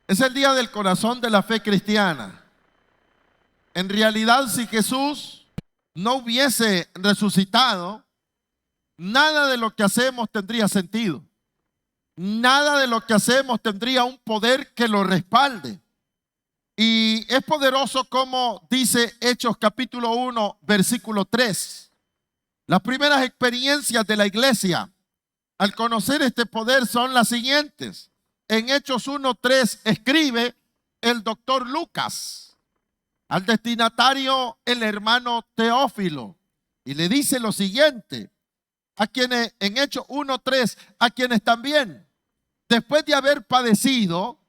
Es el día del corazón de la fe cristiana. En realidad, si Jesús no hubiese resucitado, nada de lo que hacemos tendría sentido. Nada de lo que hacemos tendría un poder que lo respalde. Y es poderoso como dice Hechos capítulo 1, versículo 3. Las primeras experiencias de la iglesia al conocer este poder son las siguientes. En Hechos 1:3 escribe el doctor Lucas al destinatario, el hermano Teófilo, y le dice lo siguiente, a quienes en Hechos 1:3, a quienes también, después de haber padecido,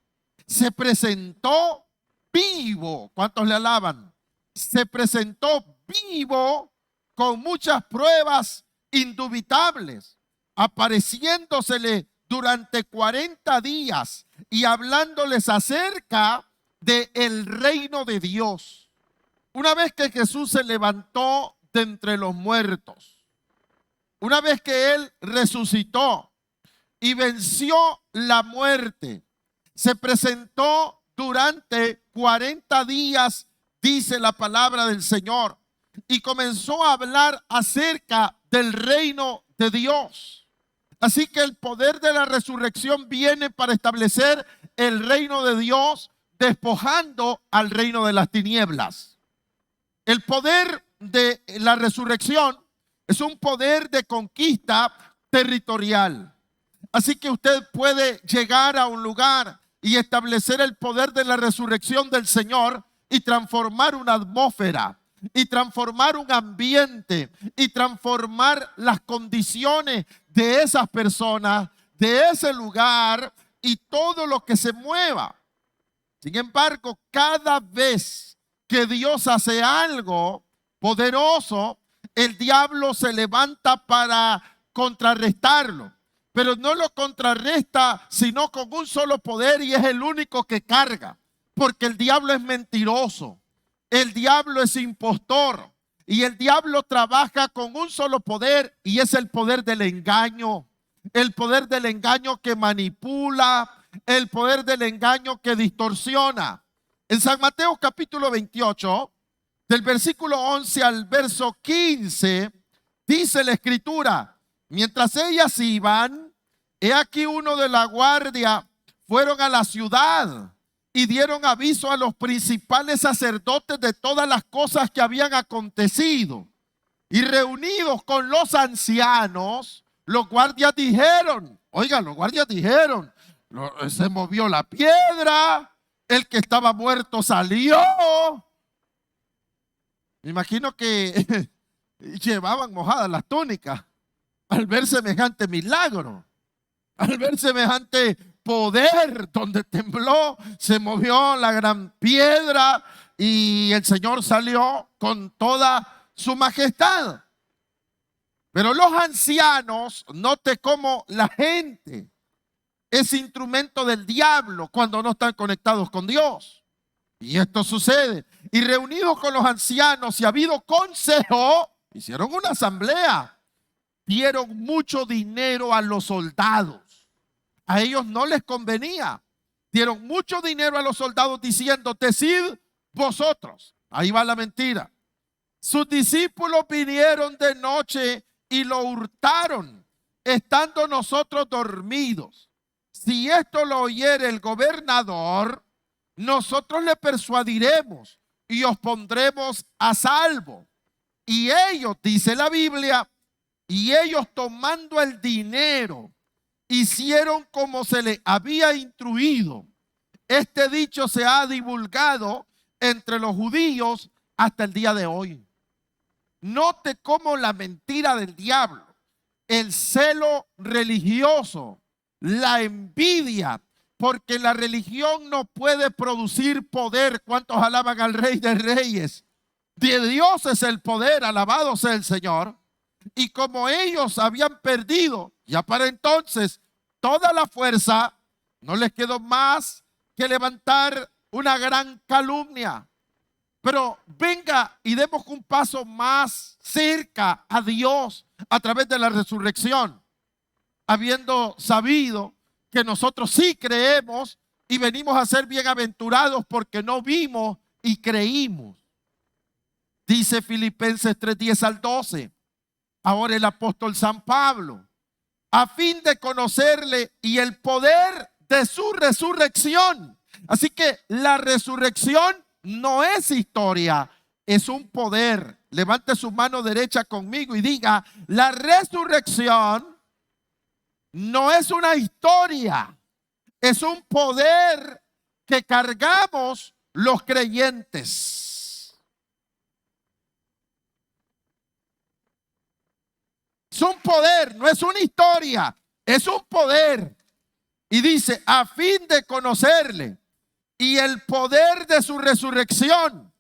se presentó vivo. ¿Cuántos le alaban? Se presentó vivo con muchas pruebas indubitables, apareciéndosele durante 40 días y hablándoles acerca del reino de Dios. Una vez que Jesús se levantó de entre los muertos, una vez que Él resucitó y venció la muerte, se presentó durante 40 días, dice la palabra del Señor, y comenzó a hablar acerca del reino de Dios. Así que el poder de la resurrección viene para establecer el reino de Dios, despojando al reino de las tinieblas. El poder de la resurrección es un poder de conquista territorial. Así que usted puede llegar a un lugar y establecer el poder de la resurrección del Señor y transformar una atmósfera, y transformar un ambiente, y transformar las condiciones de esas personas, de ese lugar y todo lo que se mueva. Sin embargo, cada vez que Dios hace algo poderoso, el diablo se levanta para contrarrestarlo. Pero no lo contrarresta sino con un solo poder, y es el único que carga. Porque el diablo es mentiroso, el diablo es impostor, y el diablo trabaja con un solo poder, y es el poder del engaño. El poder del engaño que manipula, el poder del engaño que distorsiona. En San Mateo capítulo 28, del versículo 11 al verso 15, dice la escritura: mientras ellas iban, he aquí uno de la guardia fueron a la ciudad y dieron aviso a los principales sacerdotes de todas las cosas que habían acontecido. Y reunidos con los ancianos, los guardias dijeron, oigan, los guardias dijeron, se movió la piedra, el que estaba muerto salió. Me imagino que llevaban mojadas las túnicas al ver semejante milagro, al ver semejante poder, donde tembló, se movió la gran piedra y el Señor salió con toda su majestad. Pero los ancianos, note cómo la gente es instrumento del diablo cuando no están conectados con Dios. Y esto sucede. Y reunidos con los ancianos y habido consejo, hicieron una asamblea. Dieron mucho dinero a los soldados. A ellos no les convenía. Dieron mucho dinero a los soldados diciendo, decid vosotros. Ahí va la mentira. Sus discípulos vinieron de noche y lo hurtaron, estando nosotros dormidos. Si esto lo oyere el gobernador, nosotros le persuadiremos y os pondremos a salvo. Y ellos, dice la Biblia, y ellos tomando el dinero, hicieron como se les había instruido. Este dicho se ha divulgado entre los judíos hasta el día de hoy. Note cómo la mentira del diablo, el celo religioso, la envidia, porque la religión no puede producir poder. ¿Cuántos alaban al Rey de Reyes? De Dios es el poder, alabado sea el Señor. Y como ellos habían perdido ya para entonces toda la fuerza, no les quedó más que levantar una gran calumnia. Pero venga y demos un paso más cerca a Dios a través de la resurrección. Habiendo sabido que nosotros sí creemos y venimos a ser bienaventurados porque no vimos y creímos. Dice Filipenses 3:10 al 12. Ahora el apóstol San Pablo, a fin de conocerle y el poder de su resurrección. Así que la resurrección no es historia, es un poder. Levante su mano derecha conmigo y diga: la resurrección no es una historia, es un poder que cargamos los creyentes. Es un poder, no es una historia, es un poder. Y dice: a fin de conocerle y el poder de su resurrección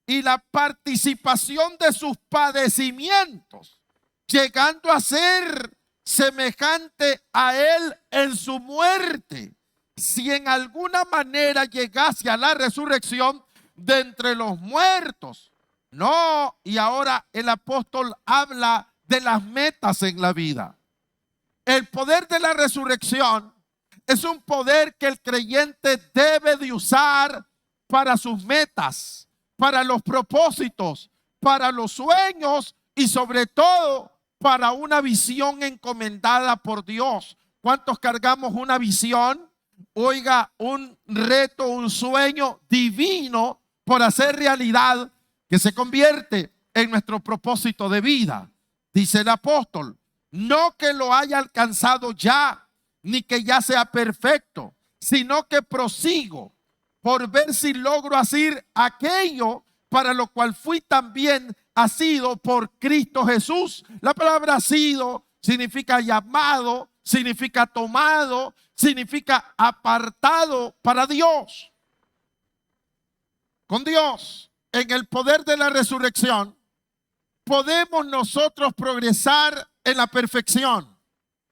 y la participación de sus padecimientos, llegando a ser semejante a él en su muerte, si en alguna manera llegase a la resurrección de entre los muertos. No, y ahora el apóstol habla de las metas en la vida. El poder de la resurrección es un poder que el creyente debe de usar para sus metas, para los propósitos, para los sueños y sobre todo para una visión encomendada por Dios. ¿Cuántos cargamos una visión? Oiga, un reto, un sueño divino por hacer realidad que se convierte en nuestro propósito de vida. Dice el apóstol: no que lo haya alcanzado ya, ni que ya sea perfecto, sino que prosigo por ver si logro hacer aquello para lo cual fui también asido por Cristo Jesús. La palabra asido significa llamado, significa tomado, significa apartado para Dios. Con Dios, en el poder de la resurrección, podemos nosotros progresar en la perfección.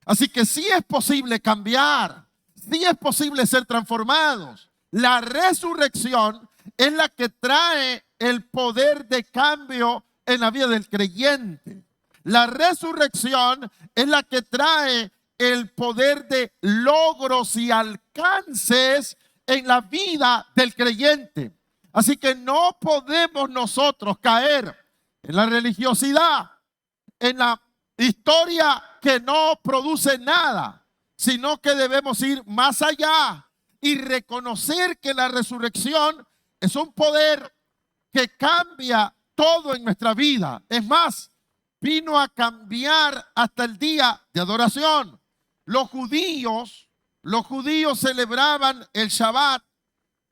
Así que sí es posible cambiar, sí es posible ser transformados. La resurrección es la que trae el poder de cambio en la vida del creyente. La resurrección es la que trae el poder de logros y alcances en la vida del creyente. Así que no podemos nosotros caer en la religiosidad, en la historia que no produce nada, sino que debemos ir más allá y reconocer que la resurrección es un poder que cambia todo en nuestra vida. Es más, vino a cambiar hasta el día de adoración. Los judíos celebraban el Shabbat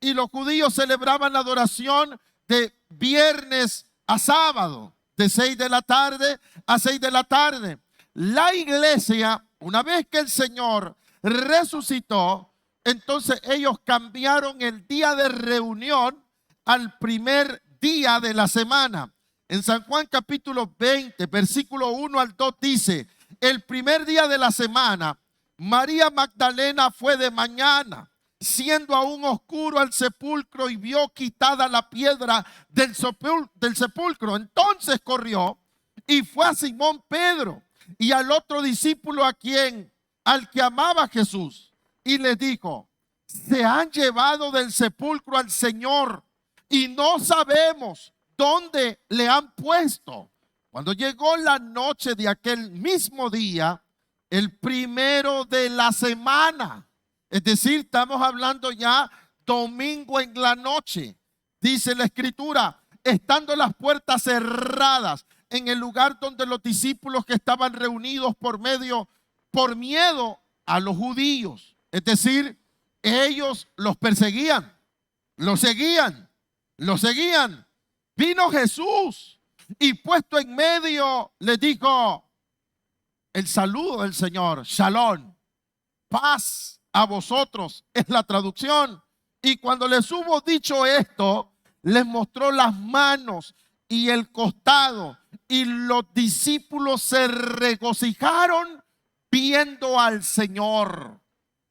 y los judíos celebraban la adoración de viernes a sábado, de 6 de la tarde a 6 de la tarde. La iglesia, una vez que el Señor resucitó, entonces ellos cambiaron el día de reunión al primer día de la semana. En San Juan capítulo 20, versículo 1 al 2 dice: el primer día de la semana, María Magdalena fue de mañana, siendo aún oscuro, al sepulcro y vio quitada la piedra del sepulcro. Entonces corrió y fue a Simón Pedro y al otro discípulo al que amaba Jesús, y les dijo: se han llevado del sepulcro al Señor y no sabemos dónde le han puesto. Cuando llegó la noche de aquel mismo día, el primero de la semana, es decir, estamos hablando ya domingo en la noche, dice la escritura, estando las puertas cerradas en el lugar donde los discípulos que estaban reunidos por miedo a los judíos, es decir, ellos los perseguían, los seguían. Vino Jesús y puesto en medio les dijo el saludo del Señor: Shalom, paz a vosotros, es la traducción. Y cuando les hubo dicho esto, les mostró las manos y el costado, y los discípulos se regocijaron viendo al Señor.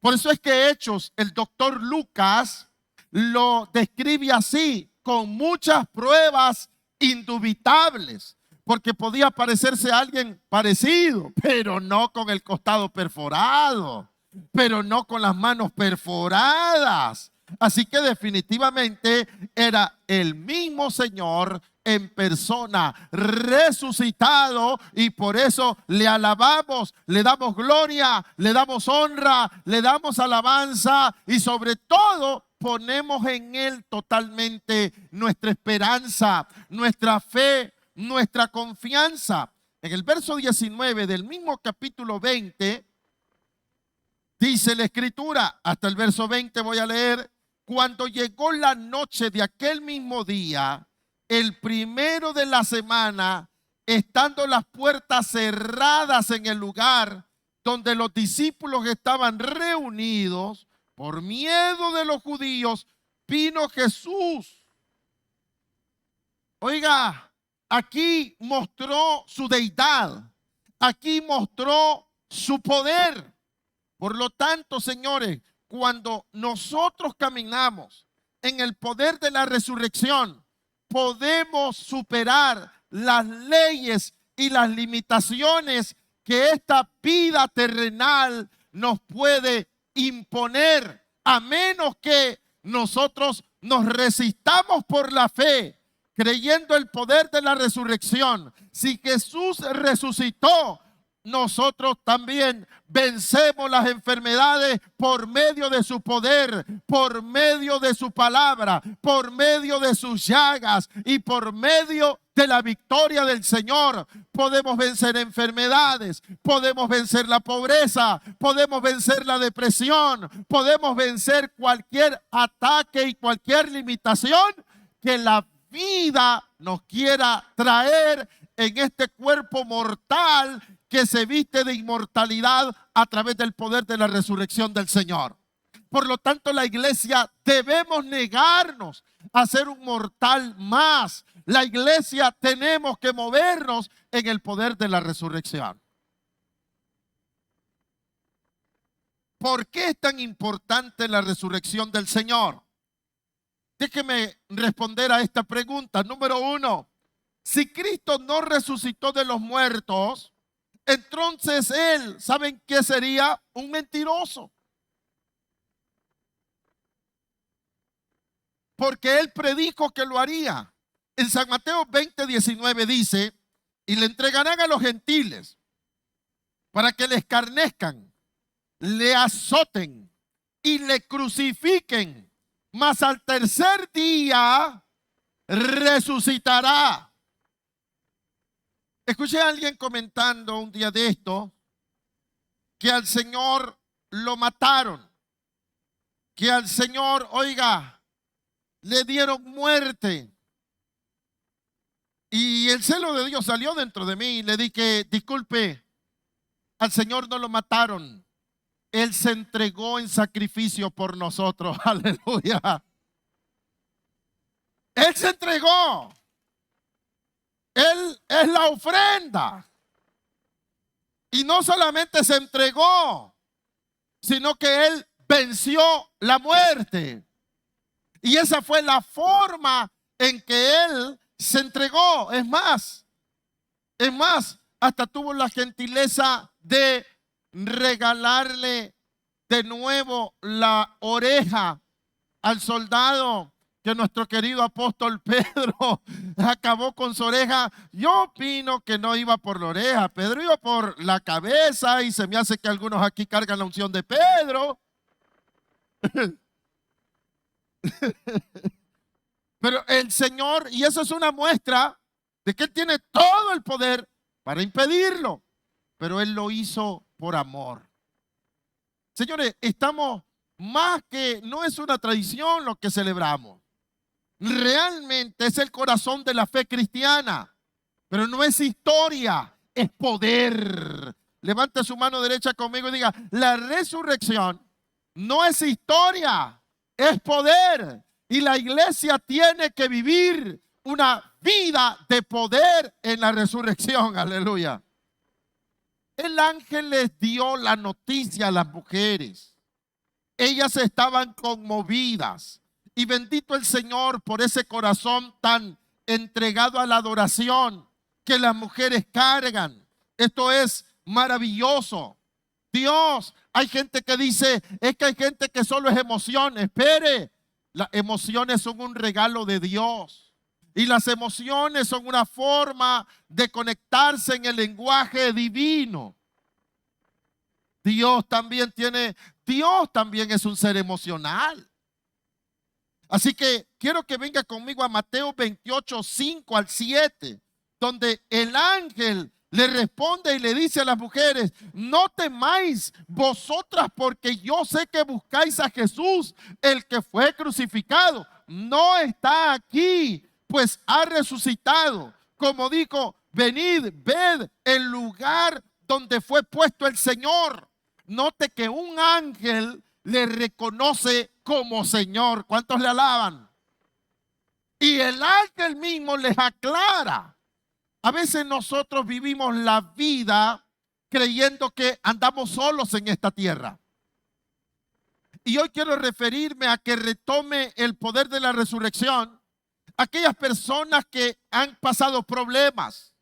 Por eso es que Hechos, el doctor Lucas lo describe así, con muchas pruebas indubitables, porque podía parecerse a alguien parecido, pero no con el costado perforado. pero no con las manos perforadas. Así que definitivamente era el mismo Señor en persona, resucitado, y por eso le alabamos, le damos gloria, le damos honra, le damos alabanza y sobre todo ponemos en Él totalmente nuestra esperanza, nuestra fe, nuestra confianza. En el verso 19 del mismo capítulo 20 dice la Escritura, hasta el verso 20 voy a leer: cuando llegó la noche de aquel mismo día, el primero de la semana, estando las puertas cerradas en el lugar donde los discípulos estaban reunidos, por miedo de los judíos, vino Jesús. Oiga, aquí mostró su deidad, aquí mostró su poder. Por lo tanto, señores, cuando nosotros caminamos en el poder de la resurrección, podemos superar las leyes y las limitaciones que esta vida terrenal nos puede imponer, a menos que nosotros nos resistamos por la fe, creyendo el poder de la resurrección. Si Jesús resucitó, nosotros también vencemos las enfermedades por medio de su poder, por medio de su palabra, por medio de sus llagas y por medio de la victoria del Señor. Podemos vencer enfermedades, podemos vencer la pobreza, podemos vencer la depresión, podemos vencer cualquier ataque y cualquier limitación que la vida nos quiera traer en este cuerpo mortal que se viste de inmortalidad a través del poder de la resurrección del Señor. Por lo tanto, la iglesia debemos negarnos a ser un mortal más. La iglesia tenemos que movernos en el poder de la resurrección. ¿Por qué es tan importante la resurrección del Señor? Déjeme responder a esta pregunta. Número uno, si Cristo no resucitó de los muertos, entonces Él, ¿saben qué sería? Un mentiroso. Porque Él predijo que lo haría. En San Mateo 20:19 dice: y le entregarán a los gentiles para que le escarnezcan, le azoten y le crucifiquen, mas al tercer día resucitará. Escuché a alguien comentando un día de esto que al Señor lo mataron, que al Señor, oiga, le dieron muerte. Y el celo de Dios salió dentro de mí y le dije: disculpe, al Señor no lo mataron, Él se entregó en sacrificio por nosotros. Aleluya. Él se entregó. Él es la ofrenda. Y no solamente se entregó, sino que Él venció la muerte. Y esa fue la forma en que Él se entregó. Es más, hasta tuvo la gentileza de regalarle de nuevo la oreja al soldado que nuestro querido apóstol Pedro acabó con su oreja. Yo opino que no iba por la oreja, Pedro iba por la cabeza, y se me hace que algunos aquí cargan la unción de Pedro. Pero el Señor, y eso es una muestra de que Él tiene todo el poder para impedirlo, pero Él lo hizo por amor. Señores, estamos más que, no es una tradición lo que celebramos. Realmente es el corazón de la fe cristiana, pero no es historia, es poder. Levante su mano derecha conmigo y diga: la resurrección no es historia, es poder. Y la iglesia tiene que vivir una vida de poder en la resurrección. Aleluya. El ángel les dio la noticia a las mujeres. Ellas estaban conmovidas. Y bendito el Señor por ese corazón tan entregado a la adoración que las mujeres cargan. Esto es maravilloso. Dios. Hay gente que dice, es que hay gente que solo es emociones. Espere, las emociones son un regalo de Dios. Y las emociones son una forma de conectarse en el lenguaje divino. Dios también es un ser emocional. Así que quiero que venga conmigo a Mateo 28, 5 al 7, donde el ángel le responde y le dice a las mujeres: no temáis vosotras, porque yo sé que buscáis a Jesús, el que fue crucificado. No está aquí, pues ha resucitado. Como dijo, venid, ved el lugar donde fue puesto el Señor. Note que un ángel le reconoce como Señor. ¿Cuántos le alaban? Y el ángel mismo les aclara. A veces nosotros vivimos la vida creyendo que andamos solos en esta tierra. Y hoy quiero referirme a que retome el poder de la resurrección aquellas personas que han pasado problemas,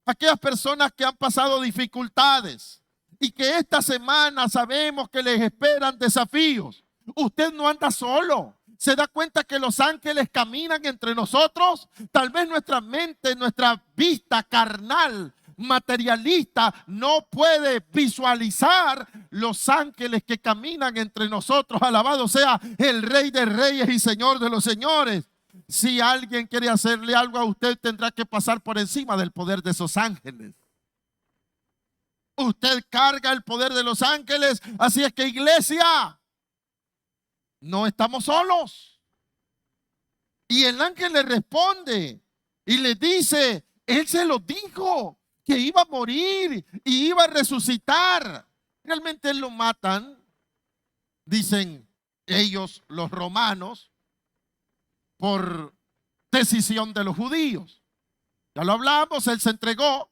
aquellas personas que han pasado dificultades y que esta semana sabemos que les esperan desafíos. Usted no anda solo. ¿Se da cuenta que los ángeles caminan entre nosotros? Tal vez nuestra mente, nuestra vista carnal, materialista, no puede visualizar los ángeles que caminan entre nosotros. Alabado sea el Rey de Reyes y Señor de los Señores. Si alguien quiere hacerle algo a usted, tendrá que pasar por encima del poder de esos ángeles. Usted carga el poder de los ángeles. Así es que, iglesia, no estamos solos. Y el ángel le responde y le dice, él se lo dijo, que iba a morir y iba a resucitar. Realmente lo matan, dicen ellos, los romanos, por decisión de los judíos. Ya lo hablamos, él se entregó,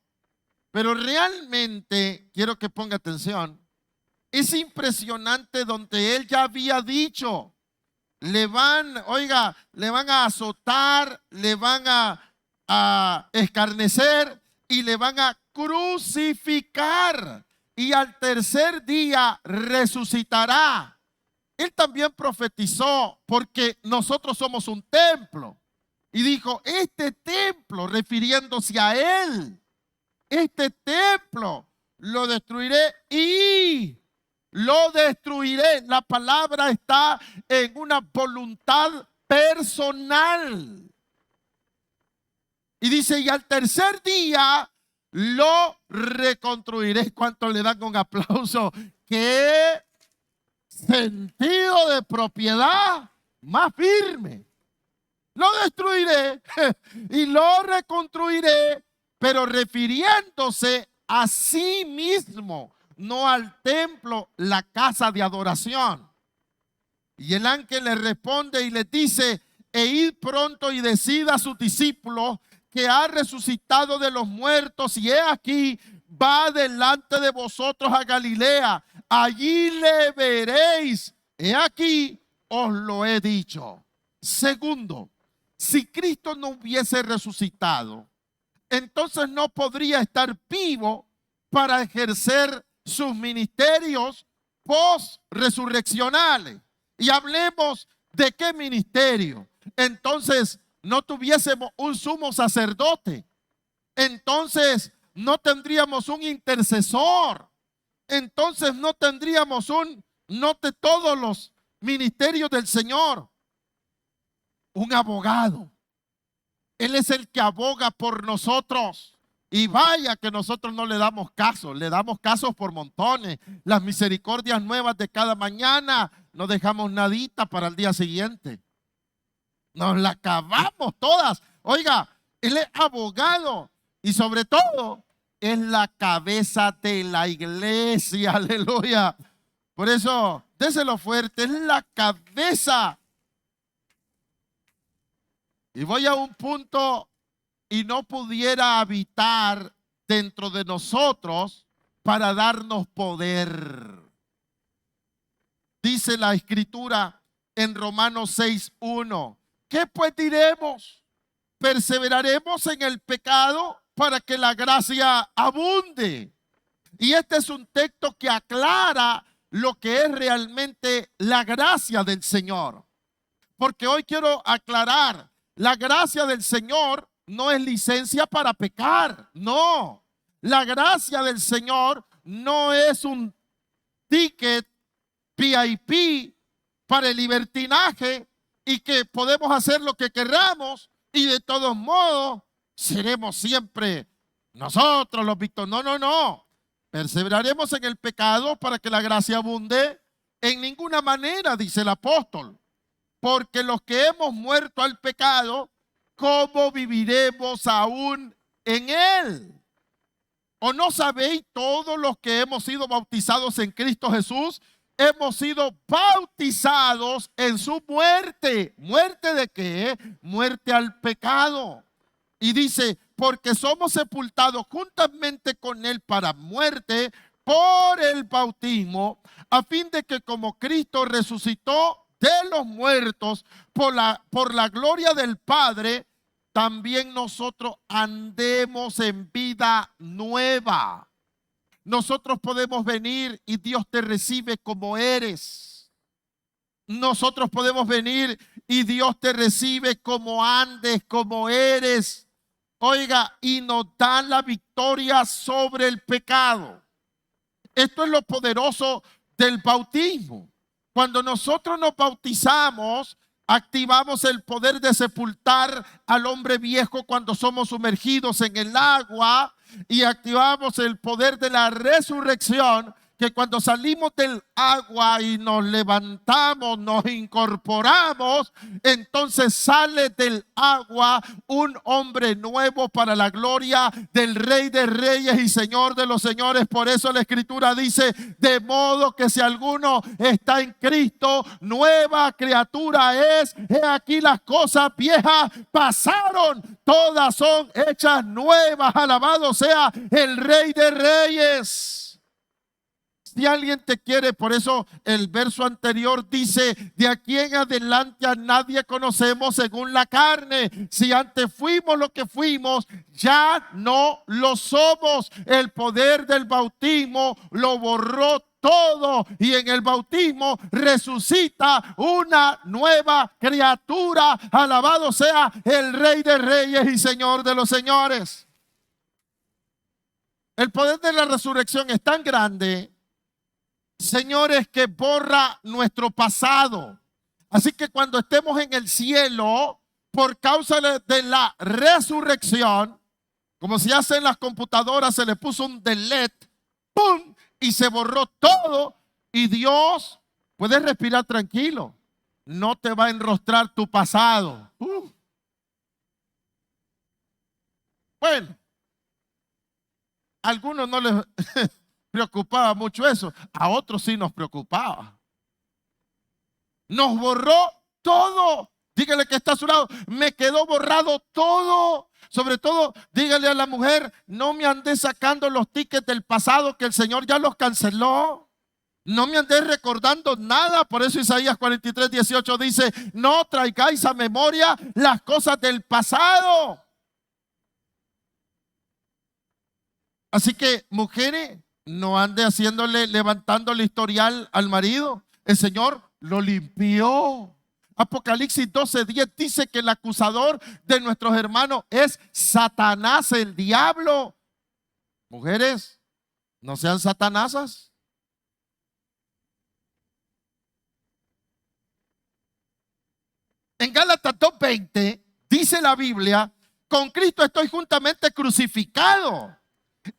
pero realmente quiero que ponga atención. Es impresionante donde él ya había dicho, le van a azotar, le van a escarnecer y le van a crucificar. Y al tercer día resucitará. Él también profetizó, porque nosotros somos un templo. Y dijo, este templo, refiriéndose a él, este templo lo destruiré y lo destruiré. La palabra está en una voluntad personal. Y dice, y al tercer día lo reconstruiré. ¿Cuánto le dan un aplauso? ¡Qué sentido de propiedad más firme! Lo destruiré y lo reconstruiré, pero refiriéndose a sí mismo, no al templo, la casa de adoración. Y el ángel le responde y le dice, e id pronto y decid a sus discípulos que ha resucitado de los muertos, y he aquí, va delante de vosotros a Galilea, allí le veréis. He aquí, os lo he dicho. Segundo, si Cristo no hubiese resucitado, entonces no podría estar vivo para ejercer sus ministerios post-resurreccionales. Y hablemos de qué ministerio. Entonces no tuviésemos un sumo sacerdote. Entonces no tendríamos un intercesor. Entonces no tendríamos note todos los ministerios del Señor. Un abogado. Él es el que aboga por nosotros. Y vaya que nosotros no le damos caso. Le damos casos por montones. Las misericordias nuevas de cada mañana, no dejamos nadita para el día siguiente. Nos la acabamos todas. Oiga, él es abogado. Y sobre todo, es la cabeza de la iglesia. Aleluya. Por eso, déselo fuerte. Es la cabeza. Y voy a un punto, y no pudiera habitar dentro de nosotros para darnos poder. Dice la Escritura en Romanos 6:1. ¿Qué pues diremos? ¿Perseveraremos en el pecado para que la gracia abunde? Y este es un texto que aclara lo que es realmente la gracia del Señor. Porque hoy quiero aclarar, la gracia del Señor no es licencia para pecar, no. La gracia del Señor no es un ticket VIP para el libertinaje y que podemos hacer lo que queramos y de todos modos seremos siempre nosotros los victorios. No, no, no. Perseveraremos en el pecado para que la gracia abunde. En ninguna manera, dice el apóstol. Porque los que hemos muerto al pecado, ¿cómo viviremos aún en él? ¿O no sabéis todos los que hemos sido bautizados en Cristo Jesús? Hemos sido bautizados en su muerte. ¿Muerte de qué? Muerte al pecado. Y dice, porque somos sepultados juntamente con él para muerte por el bautismo, a fin de que como Cristo resucitó de los muertos por la gloria del Padre, también nosotros andemos en vida nueva. Nosotros podemos venir y Dios te recibe como eres. Nosotros podemos venir y Dios te recibe como andes, como eres. Oiga, y nos da la victoria sobre el pecado. Esto es lo poderoso del bautismo. Cuando nosotros nos bautizamos, activamos el poder de sepultar al hombre viejo cuando somos sumergidos en el agua y activamos el poder de la resurrección, que cuando salimos del agua y nos levantamos, nos incorporamos, entonces sale del agua un hombre nuevo para la gloria del Rey de Reyes y Señor de los Señores. Por eso la Escritura dice, de modo que si alguno está en Cristo, nueva criatura es. He aquí las cosas viejas pasaron, todas son hechas nuevas. Alabado sea el Rey de Reyes. Si alguien te quiere, por eso el verso anterior dice, de aquí en adelante a nadie conocemos según la carne. Si antes fuimos lo que fuimos, ya no lo somos. El poder del bautismo lo borró todo y en el bautismo resucita una nueva criatura. Alabado sea el Rey de Reyes y Señor de los Señores. El poder de la resurrección es tan grande, señores, que borra nuestro pasado. Así que cuando estemos en el cielo, por causa de la resurrección, como se hace en las computadoras, se le puso un delete, ¡pum!, y se borró todo. Y Dios puede respirar tranquilo. No te va a enrostrar tu pasado. Bueno, a algunos no les preocupaba mucho eso, a otros sí nos preocupaba. Nos borró todo. Dígale que está a su lado, me quedó borrado todo. Sobre todo, dígale a la mujer, no me andé sacando los tickets del pasado que el Señor ya los canceló. No me andé recordando nada. Por eso Isaías 43:18 dice, no traigáis a memoria las cosas del pasado. Así que, mujeres, no ande levantando el historial al marido. El Señor lo limpió. Apocalipsis 12:10 dice que el acusador de nuestros hermanos es Satanás, el diablo. Mujeres, no sean satanasas. En Gálatas 2:20 dice la Biblia, con Cristo estoy juntamente crucificado.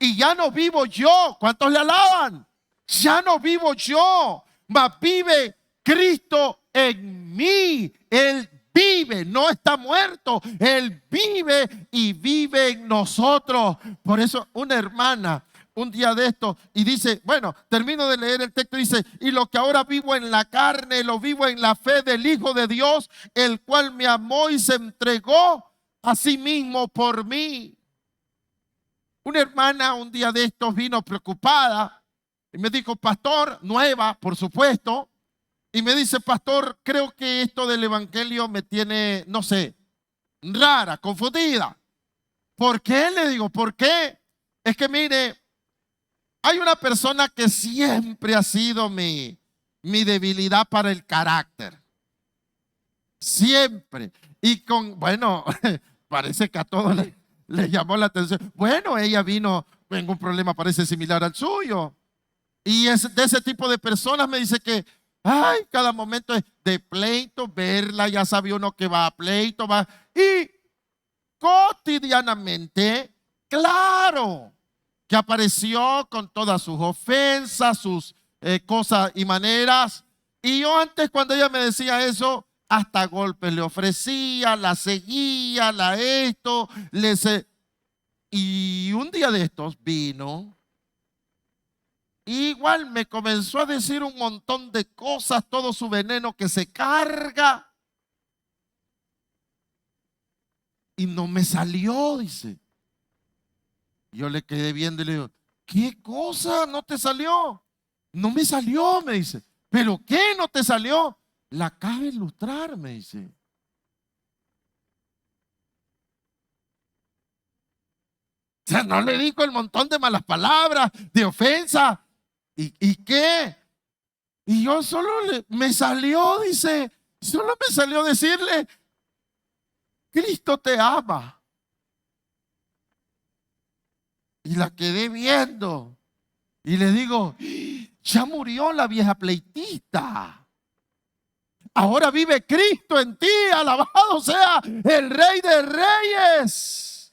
Y ya no vivo yo. ¿Cuántos le alaban? Ya no vivo yo, mas vive Cristo en mí. Él vive, no está muerto. Él vive y vive en nosotros. Por eso una hermana un día de esto y dice, bueno, termino de leer el texto, dice, y lo que ahora vivo en la carne, lo vivo en la fe del Hijo de Dios, el cual me amó y se entregó a sí mismo por mí. Una hermana un día de estos vino preocupada y me dijo, pastor, nueva, por supuesto, y me dice, pastor, creo que esto del evangelio me tiene, no sé, rara, confundida. ¿Por qué? Le digo, ¿por qué? Es que mire, Hay una persona que siempre ha sido mi debilidad para el carácter. Siempre. Y bueno, parece que a todos le llamó la atención. Bueno, ella vino en un problema parece similar al suyo. Y es de ese tipo de personas me dice que, ay, cada momento es de pleito, verla, ya sabe uno que va a pleito, va. Y cotidianamente, claro, que apareció con todas sus ofensas, sus cosas y maneras. Y yo antes cuando ella me decía eso, hasta golpes le ofrecía, la seguía, y un día de estos vino. Igual me comenzó a decir un montón de cosas, todo su veneno que se carga. Y no me salió, dice. Yo le quedé viendo y le digo, ¿qué cosa no te salió? No me salió, me dice. ¿Pero qué no te salió? La cabe ilustrar, me dice. O sea, no le digo el montón de malas palabras, de ofensa. ¿Y qué? Y yo solo me salió, dice, solo me salió decirle, Cristo te ama. Y la quedé viendo. Y le digo, ya murió la vieja pleitista. Ahora vive Cristo en ti, alabado sea el Rey de Reyes.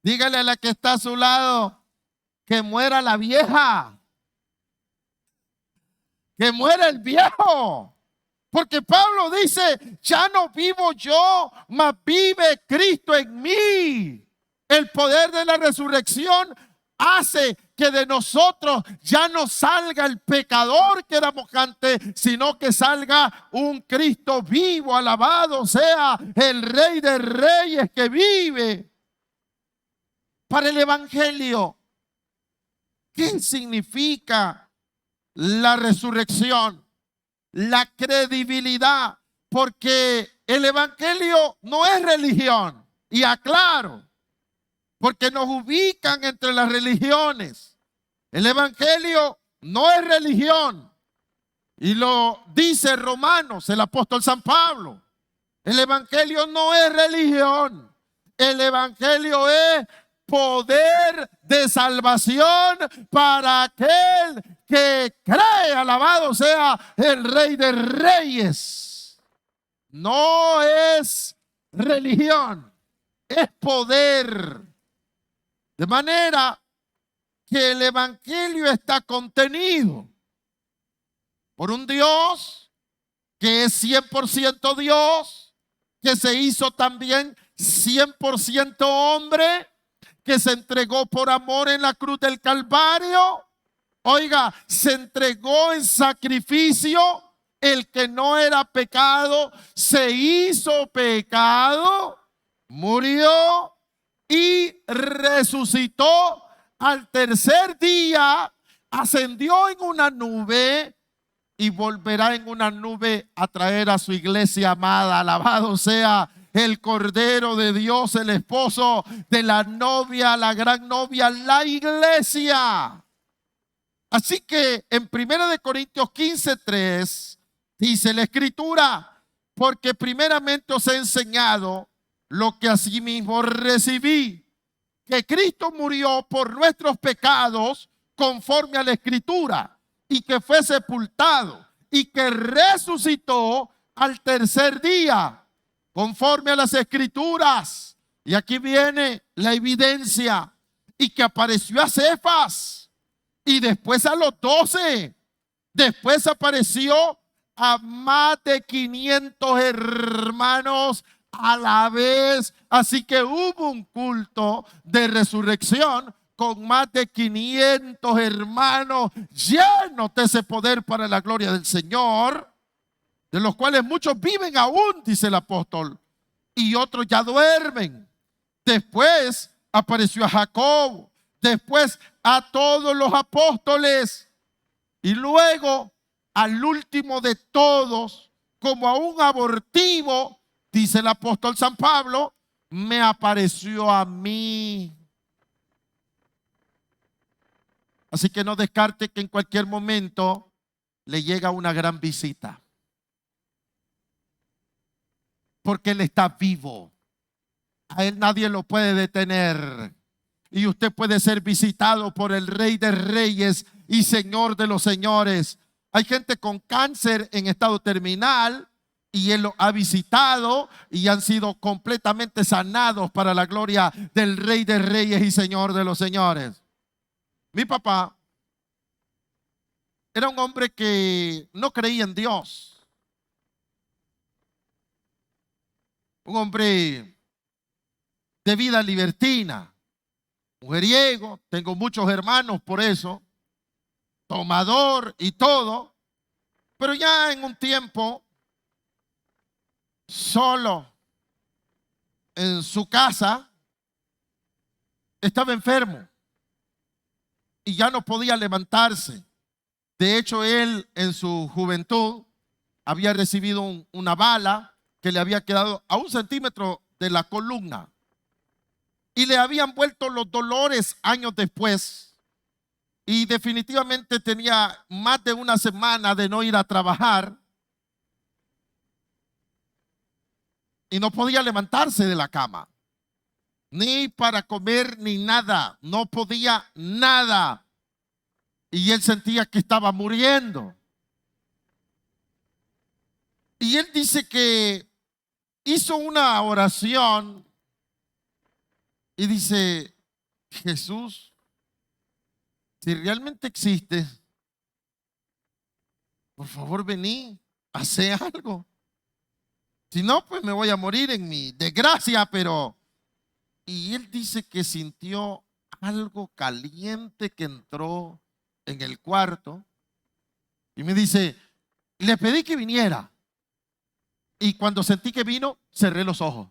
Dígale a la que está a su lado, que muera la vieja, que muera el viejo. Porque Pablo dice, ya no vivo yo, mas vive Cristo en mí. El poder de la resurrección hace que de nosotros ya no salga el pecador que éramos antes, sino que salga un Cristo vivo, alabado sea el Rey de Reyes que vive. Para el Evangelio, ¿qué significa la resurrección? La credibilidad, porque el Evangelio no es religión, y aclaro, porque nos ubican entre las religiones. El Evangelio no es religión, y lo dice Romanos, el apóstol San Pablo. El Evangelio no es religión, el Evangelio es poder de salvación para aquel que cree, alabado sea el Rey de Reyes. No es religión, es poder. De manera que el Evangelio está contenido por un Dios que es 100% Dios, que se hizo también 100% hombre, que se entregó por amor en la cruz del Calvario. Oiga, se entregó en sacrificio. El que no era pecado se hizo pecado, murió y resucitó al tercer día, ascendió en una nube y volverá en una nube a traer a su iglesia amada. Alabado sea el Cordero de Dios, el esposo de la novia, la gran novia, la iglesia. Así que en 1 Corintios 15:3 dice la Escritura, porque primeramente os he enseñado lo que asimismo recibí, que Cristo murió por nuestros pecados conforme a la Escritura, y que fue sepultado y que resucitó al tercer día conforme a las Escrituras. Y aquí viene la evidencia, y que apareció a Cefas y después a los 12, después apareció a más de 500 hermanos a la vez. Así que hubo un culto de resurrección con más de 500 hermanos llenos de ese poder para la gloria del Señor, de los cuales muchos viven aún, dice el apóstol, y otros ya duermen. Después apareció a Jacob, después a todos los apóstoles, y luego al último de todos, como a un abortivo, dice el apóstol San Pablo, me apareció a mí. Así que no descarte que en cualquier momento le llega una gran visita. Porque Él está vivo. A Él nadie lo puede detener. Y usted puede ser visitado por el Rey de Reyes y Señor de los Señores. Hay gente con cáncer en estado terminal y Él lo ha visitado y han sido completamente sanados para la gloria del Rey de Reyes y Señor de los Señores. Mi papá era un hombre que no creía en Dios. Un hombre de vida libertina, mujeriego, tengo muchos hermanos por eso, tomador y todo, pero ya en un tiempo, solo en su casa, estaba enfermo y ya no podía levantarse. De hecho, él en su juventud había recibido una bala que le había quedado a 1 centímetro de la columna y le habían vuelto los dolores años después y definitivamente tenía más de una semana de no ir a trabajar y no podía levantarse de la cama, ni para comer ni nada, no podía nada. Y él sentía que estaba muriendo. Y él dice que hizo una oración y dice: Jesús, si realmente existes, por favor vení, hacé algo. Si no, pues me voy a morir en mi desgracia, pero... Y él dice que sintió algo caliente que entró en el cuarto y me dice: le pedí que viniera y cuando sentí que vino, cerré los ojos.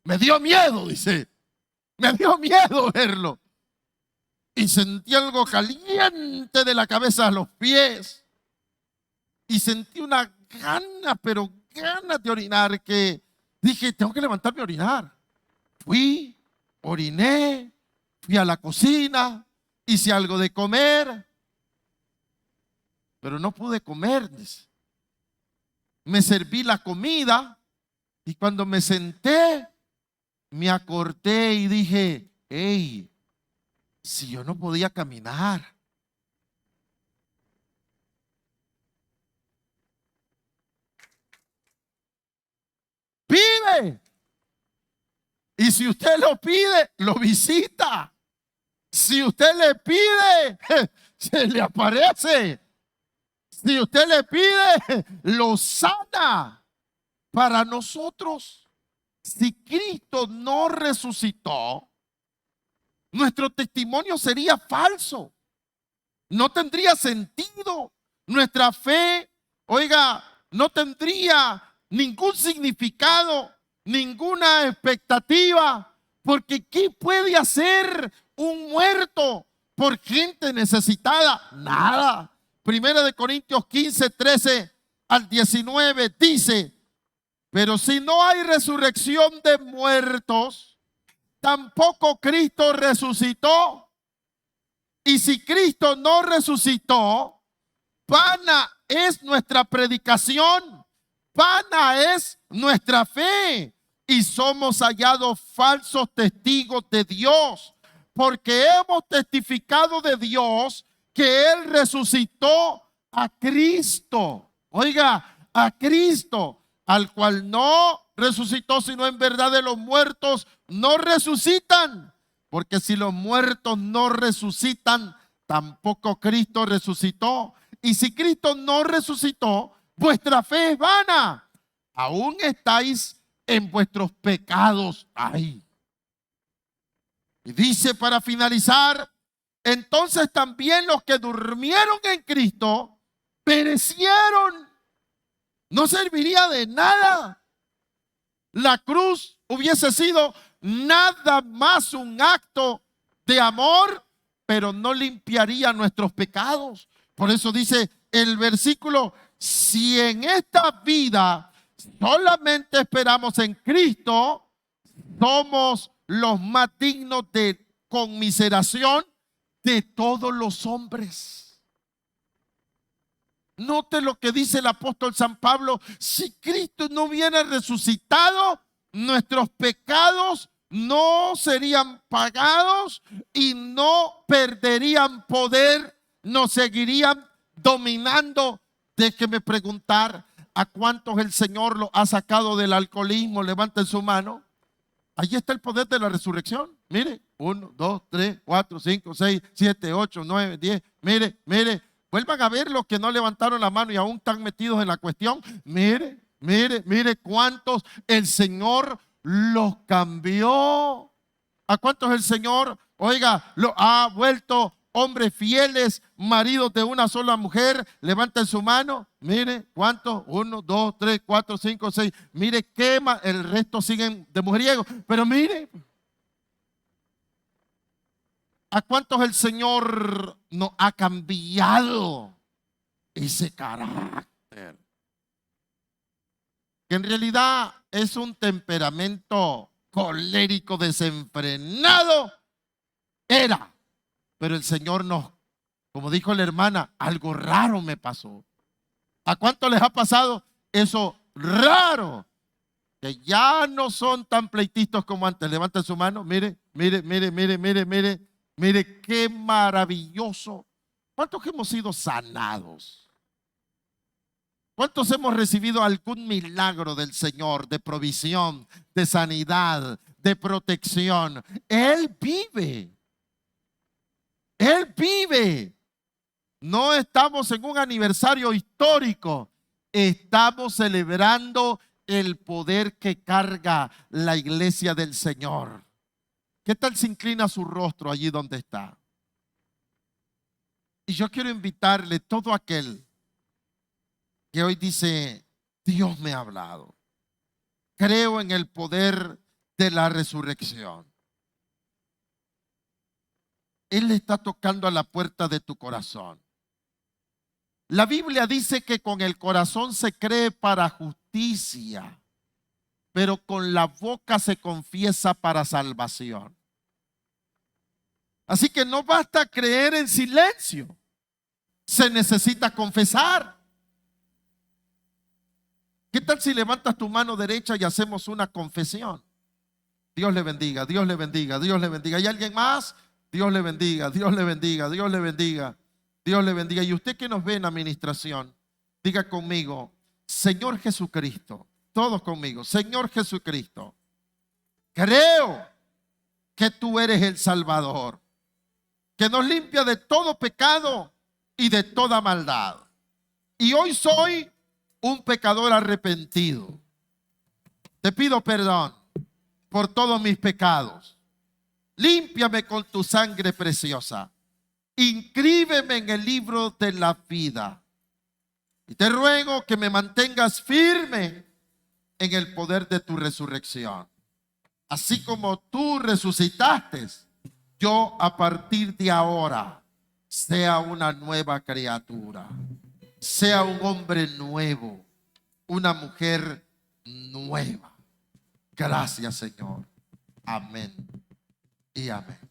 Me dio miedo, dice, me dio miedo verlo y sentí algo caliente de la cabeza a los pies y sentí una gana, pero ganas de orinar, que dije: tengo que levantarme a orinar. Fui, oriné, fui a la cocina, hice algo de comer, pero no pude comer. Me serví la comida y cuando me senté, me acordé y dije: hey, si yo no podía caminar. Pide. Y si usted lo pide, lo visita. Si usted le pide, se le aparece. Si usted le pide, lo sana. Para nosotros, si Cristo no resucitó, nuestro testimonio sería falso. No tendría sentido. Nuestra fe, oiga, no tendría ningún significado, ninguna expectativa, porque ¿qué puede hacer un muerto por gente necesitada? Nada. Primera de Corintios 15, 13 al 19 dice: pero si no hay resurrección de muertos, tampoco Cristo resucitó. Y si Cristo no resucitó, vana es nuestra predicación, vana es nuestra fe, y somos hallados falsos testigos de Dios, porque hemos testificado de Dios que Él resucitó a Cristo. Oiga, a Cristo, al cual no resucitó, sino en verdad de los muertos no resucitan. Porque si los muertos no resucitan, tampoco Cristo resucitó. Y si Cristo no resucitó, vuestra fe es vana. Aún estáis en vuestros pecados. Ay. Y dice para finalizar: entonces también los que durmieron en Cristo perecieron. No serviría de nada. La cruz hubiese sido nada más un acto de amor, pero no limpiaría nuestros pecados. Por eso dice el versículo: si en esta vida solamente esperamos en Cristo, somos los más dignos de conmiseración de todos los hombres. Note lo que dice el apóstol San Pablo: si Cristo no hubiera resucitado, nuestros pecados no serían pagados y no perderían poder, nos seguirían dominando. Déjeme preguntar: ¿a cuántos el Señor lo ha sacado del alcoholismo? Levanten su mano. Ahí está el poder de la resurrección. Mire, 1, 2, 3, 4, 5, 6, 7, 8, 9, 10. Mire, mire. Vuelvan a ver los que no levantaron la mano y aún están metidos en la cuestión. Mire, mire, mire cuántos el Señor los cambió. ¿A cuántos el Señor, oiga, lo ha vuelto hombres fieles, maridos de una sola mujer? Levanten su mano. Mire, ¿cuántos? 1, 2, 3, 4, 5, 6. Mire, quema, el resto siguen de mujeriego. Pero mire, ¿a cuántos el Señor nos ha cambiado ese carácter? Que en realidad es un temperamento colérico desenfrenado. Era. Pero el Señor nos, como dijo la hermana, algo raro me pasó. ¿A cuántos les ha pasado eso raro? Que ya no son tan pleitistas como antes. Levanten su mano. Mire, mire, mire, mire, mire, mire. Mire qué maravilloso. ¿Cuántos hemos sido sanados? ¿Cuántos hemos recibido algún milagro del Señor, de provisión, de sanidad, de protección? Él vive. Él vive. No estamos en un aniversario histórico. Estamos celebrando el poder que carga la iglesia del Señor. ¿Qué tal se inclina su rostro allí donde está? Y yo quiero invitarle, todo aquel que hoy dice: Dios me ha hablado, creo en el poder de la resurrección. Él le está tocando a la puerta de tu corazón. La Biblia dice que con el corazón se cree para justicia, pero con la boca se confiesa para salvación. Así que no basta creer en silencio, se necesita confesar. ¿Qué tal si levantas tu mano derecha y hacemos una confesión? Dios le bendiga, Dios le bendiga, Dios le bendiga. ¿Hay alguien más? Dios le bendiga, Dios le bendiga, Dios le bendiga, Dios le bendiga. Y usted que nos ve en administración, diga conmigo: Señor Jesucristo. Todos conmigo: Señor Jesucristo, creo que tú eres el Salvador, que nos limpia de todo pecado y de toda maldad. Y hoy soy un pecador arrepentido. Te pido perdón por todos mis pecados. Límpiame con tu sangre preciosa. Inscríbeme en el libro de la vida. Y te ruego que me mantengas firme en el poder de tu resurrección. Así como tú resucitaste, yo a partir de ahora sea una nueva criatura, sea un hombre nuevo, una mujer nueva. Gracias, Señor. Amén y amén.